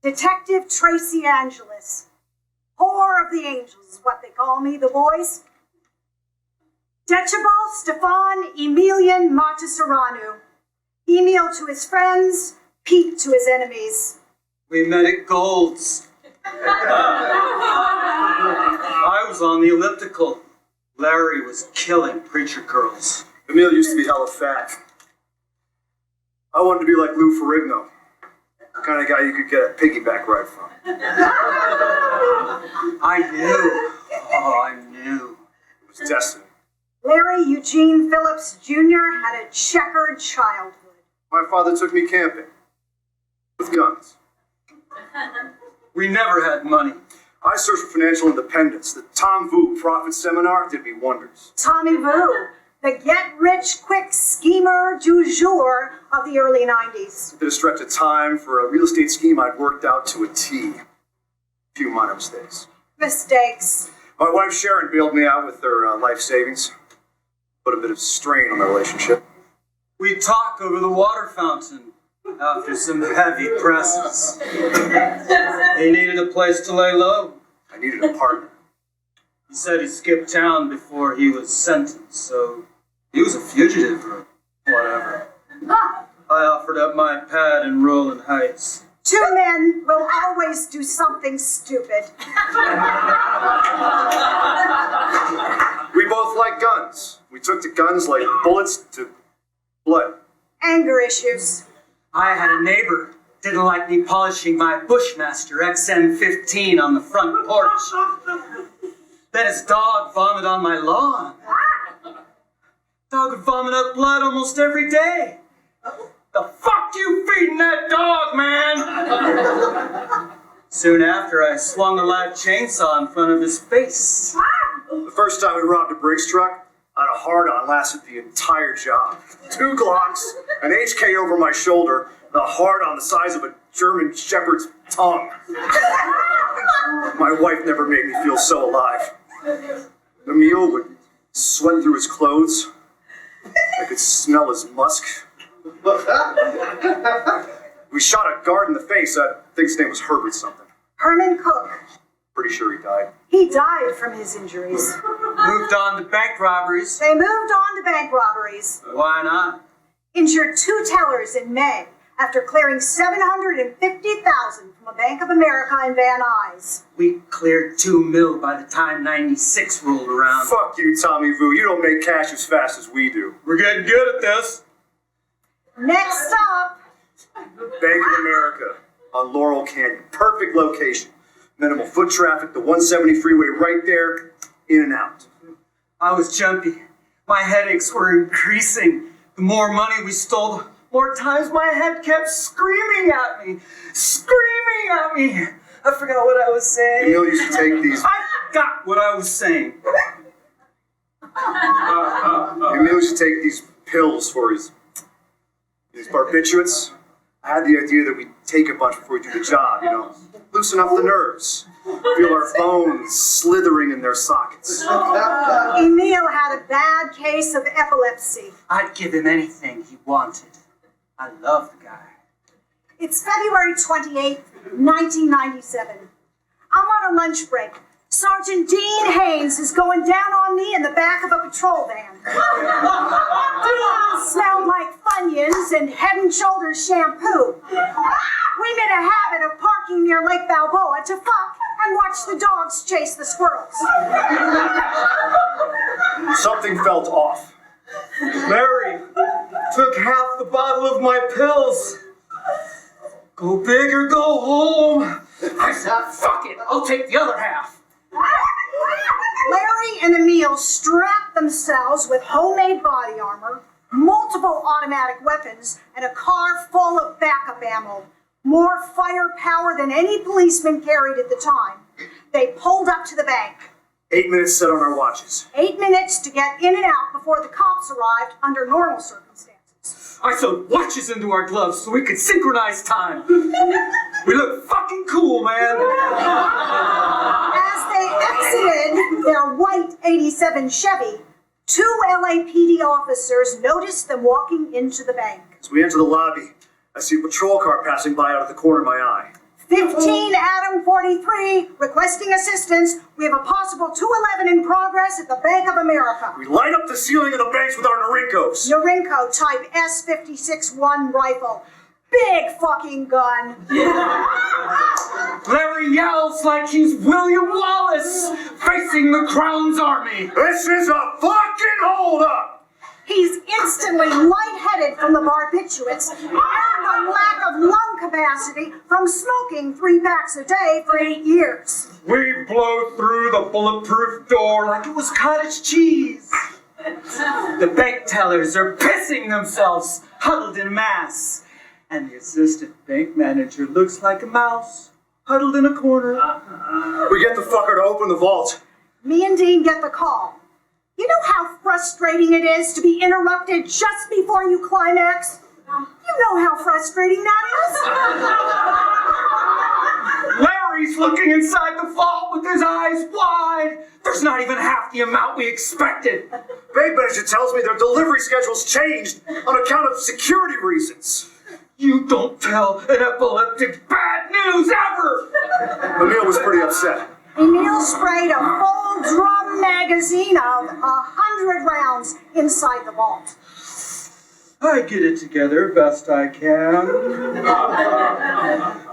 Detective Tracy Angeles. Whore of the Angels is what they call me, the boys. Decibel Stefan Emilian Mataseranu. Emil to his friends, Pete to his enemies. We met at Gold's. I was on the elliptical. Larry was killing preacher girls. Emil used to be hella fat. I wanted to be like Lou Ferrigno. The kind of guy you could get a piggyback ride from. I knew. Oh, I knew. It was destiny. Larry Eugene Phillips Jr. had a checkered childhood. My father took me camping. With guns. We never had money. I searched for financial independence. The Tom Vu Profit Seminar did me wonders. Tommy Vu, the get-rich-quick schemer du jour of the early 90s. Did a stretch of time for a real estate scheme I'd worked out to a T. A few minor mistakes. Mistakes. My wife Sharon bailed me out with her life savings. Put a bit of strain on the relationship. We talk over the water fountain after some heavy presses. He needed a place to lay low. I needed a partner. He said he skipped town before he was sentenced, so he was a fugitive or whatever. I offered up my pad in Roland Heights. Two men will always do something stupid. We both like guns. We took to guns like bullets to blood. Anger issues. I had a neighbor didn't like me polishing my Bushmaster XM15 on the front porch. Then his dog vomited on my lawn. Dog would vomit up blood almost every day. The fuck you feeding that dog, man? Soon after, I swung a live chainsaw in front of his face. The first time we robbed a Briggs truck, I had a hard-on lasted the entire job. 2 Glocks, an HK over my shoulder, and a hard-on the size of a German shepherd's tongue. My wife never made me feel so alive. Emil would sweat through his clothes. I could smell his musk. We shot a guard in the face. I think his name was Herbert something. Herman Cook. Pretty sure he died. He died from his injuries. Moved on to bank robberies. They moved on to bank robberies. Why not? Injured 2 tellers in May after clearing $750,000 from a Bank of America in Van Nuys. We cleared $2 million by the time '96 rolled around. Fuck you, Tommy Vu. You don't make cash as fast as we do. We're getting good at this. Next up, Bank of America on Laurel Canyon. Perfect location. Minimal foot traffic, the 170 freeway right there, in and out. I was jumpy. My headaches were increasing. The more money we stole, the more times my head kept screaming at me. Screaming at me. I forgot what I was saying. Emil used to take these. I forgot what I was saying. Emil used to take these pills for his barbiturates. I had the idea that we'd take a bunch before we do the job, loosen up the nerves, feel our bones slithering in their sockets. Emil had a bad case of epilepsy. I'd give him anything he wanted. I love the guy. It's February 28th, 1997. I'm on a lunch break. Sergeant Dean Haynes is going down on me in the back of a patrol van. Dean smelled like Funyuns and Head & Shoulders shampoo. We made a habit of parking near Lake Balboa to fuck and watch the dogs chase the squirrels. Something felt off. Larry took half the bottle of my pills. Go big or go home. I said, fuck it, I'll take the other half. Larry and Emil strapped themselves with homemade body armor, multiple automatic weapons, and a car full of backup ammo. More firepower than any policeman carried at the time. They pulled up to the bank. 8 minutes set on our watches. 8 minutes to get in and out before the cops arrived under normal circumstances. I sewed watches into our gloves so we could synchronize time. We look fucking cool, man. As they exited their white 87 Chevy, 2 LAPD officers noticed them walking into the bank. As we enter the lobby, I see a patrol car passing by out of the corner of my eye. 15 Adam 43, requesting assistance. We have a possible 211 in progress at the Bank of America. We light up the ceiling of the banks with our Norinkos. Norinco type S56-1 rifle. Big fucking gun. Larry yells like he's William Wallace facing the Crown's army. This is a fucking holdup! He's instantly lightheaded from the barbiturates and a lack of lung capacity from smoking 3 packs a day for 8 years. We blow through the bulletproof door like it was cottage cheese. The bank tellers are pissing themselves, huddled in mass. And the assistant bank manager looks like a mouse, huddled in a corner. We get the fucker to open the vault. Me and Dean get the call. You know how frustrating it is to be interrupted just before you climax? You know how frustrating that is. Larry's looking inside the vault with his eyes wide. There's not even half the amount we expected. Bank manager tells me their delivery schedule's changed on account of security reasons. You don't tell an epileptic bad news ever! Emil was pretty upset. Emil sprayed a full drum magazine of 100 rounds inside the vault. I get it together best I can.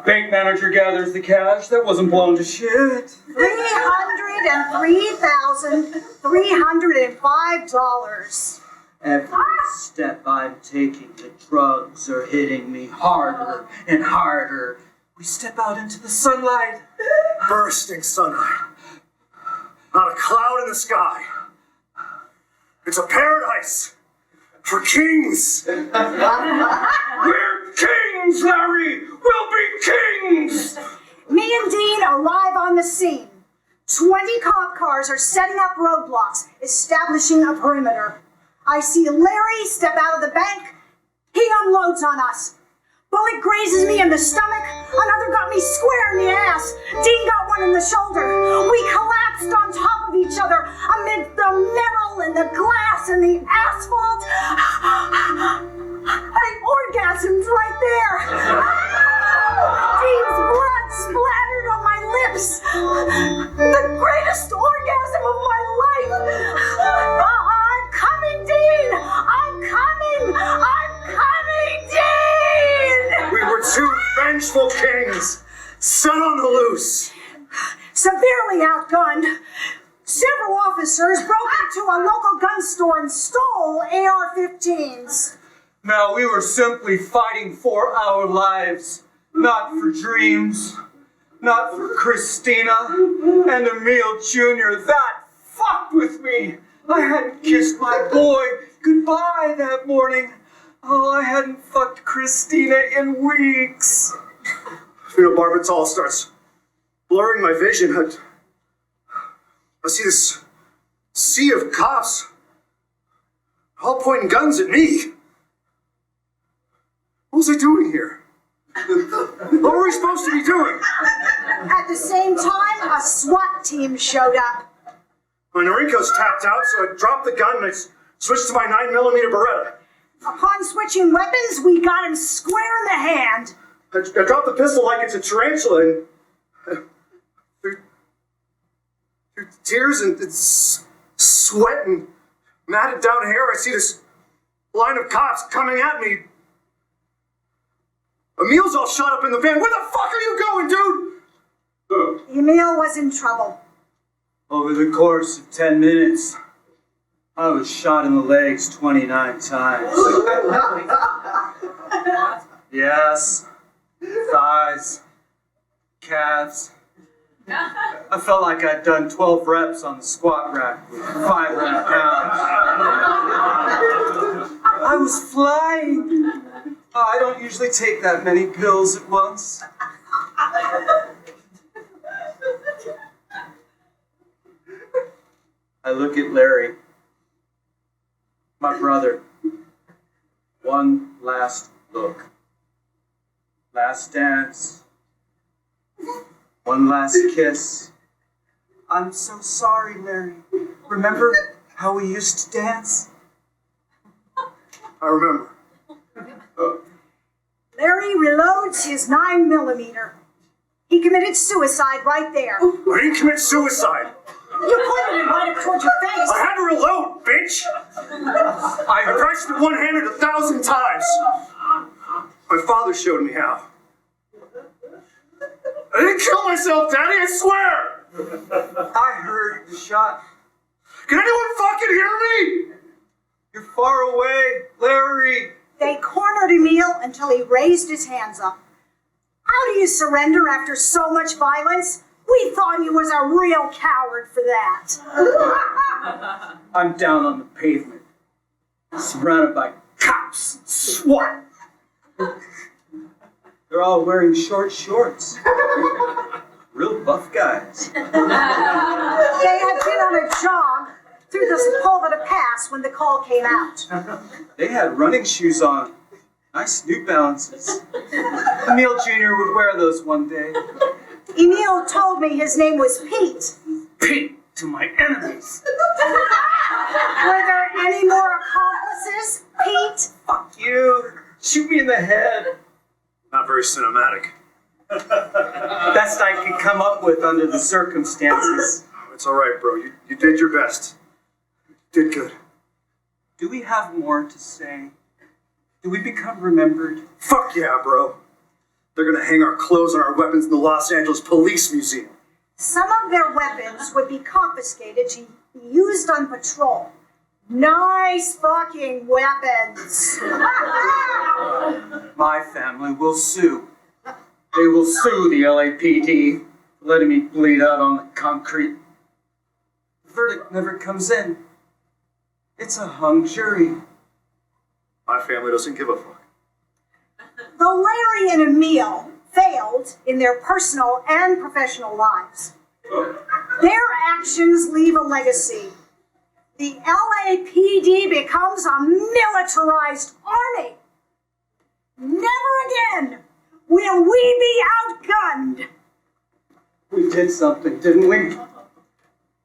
Bank manager gathers the cash that wasn't blown to shit. $303,305. Every step I'm taking, the drugs are hitting me harder and harder. We step out into the sunlight. Bursting sunlight. Not a cloud in the sky. It's a paradise for kings. We're kings, Larry! We'll be kings! Me and Dean arrive on the scene. 20 cop cars are setting up roadblocks, establishing a perimeter. I see Larry step out of the bank. He unloads on us. Bullet grazes me in the stomach. Another got me square in the ass. Dean got one in the shoulder. We collapsed on top of each other amid the metal and the glass and the asphalt. I orgasmed right there. Dean's blood splattered on my lips. The greatest orgasm of my life. I'm coming, Dean. I'm coming. Dean! We were two vengeful kings, set on the loose. Severely outgunned, several officers broke into a local gun store and stole AR-15s. Now, we were simply fighting for our lives, not for dreams, not for Christina and Emil Jr. That fucked with me. I hadn't kissed my boy goodbye that morning. Oh, I hadn't fucked Christina in weeks. Phenobarbital starts blurring my vision. I see this sea of cops all pointing guns at me. What was I doing here? What were we supposed to be doing? At the same time, a SWAT team showed up. My Norinco's tapped out, so I dropped the gun and I switched to my 9mm Beretta. Upon switching weapons, we got him square in the hand. I dropped the pistol like it's a tarantula, and through tears and sweat and matted down hair, I see this line of cops coming at me. Emil's all shot up in the van. Where the fuck are you going, dude? Emil was in trouble. Over the course of 10 minutes, I was shot in the legs 29 times. Yes, thighs, calves. I felt like I'd done 12 reps on the squat rack with 500 pounds. I was flying. Oh, I don't usually take that many pills at once. I look at Larry, my brother. One last look. Last dance. One last kiss. I'm so sorry, Larry. Remember how we used to dance? I remember. Larry reloads his 9mm. He committed suicide right there. I didn't commit suicide. You pointed it right up towards your face. I had to reload, bitch. I pressed it one-handed 1,000 times. My father showed me how. I didn't kill myself, Daddy, I swear! I heard the shot. Can anyone fucking hear me? You're far away, Larry. They cornered Emil until he raised his hands up. How do you surrender after so much violence? We thought he was a real coward for that. I'm down on the pavement, surrounded by cops, SWAT. They're all wearing short shorts. Real buff guys. They had been on a jog through the Sepulveda Pass when the call came out. They had running shoes on. Nice New Balances. Emil Jr. would wear those one day. Emil told me his name was Pete. Pete to my enemies. Were there any more accomplices, Pete? Fuck you. Shoot me in the head. Not very cinematic. Best I could come up with under the circumstances. It's all right, bro. You did your best. You did good. Do we have more to say? Do we become remembered? Fuck yeah, bro. They're gonna hang our clothes and our weapons in the Los Angeles Police Museum. Some of their weapons would be confiscated to be used on patrol. Nice fucking weapons. My family will sue. They will sue the LAPD for letting me bleed out on the concrete. The verdict never comes in. It's a hung jury. My family doesn't give a fuck. Though Larry and Emil failed in their personal and professional lives, their actions leave a legacy. The LAPD becomes a militarized army. Never again will we be outgunned. We did something, didn't we?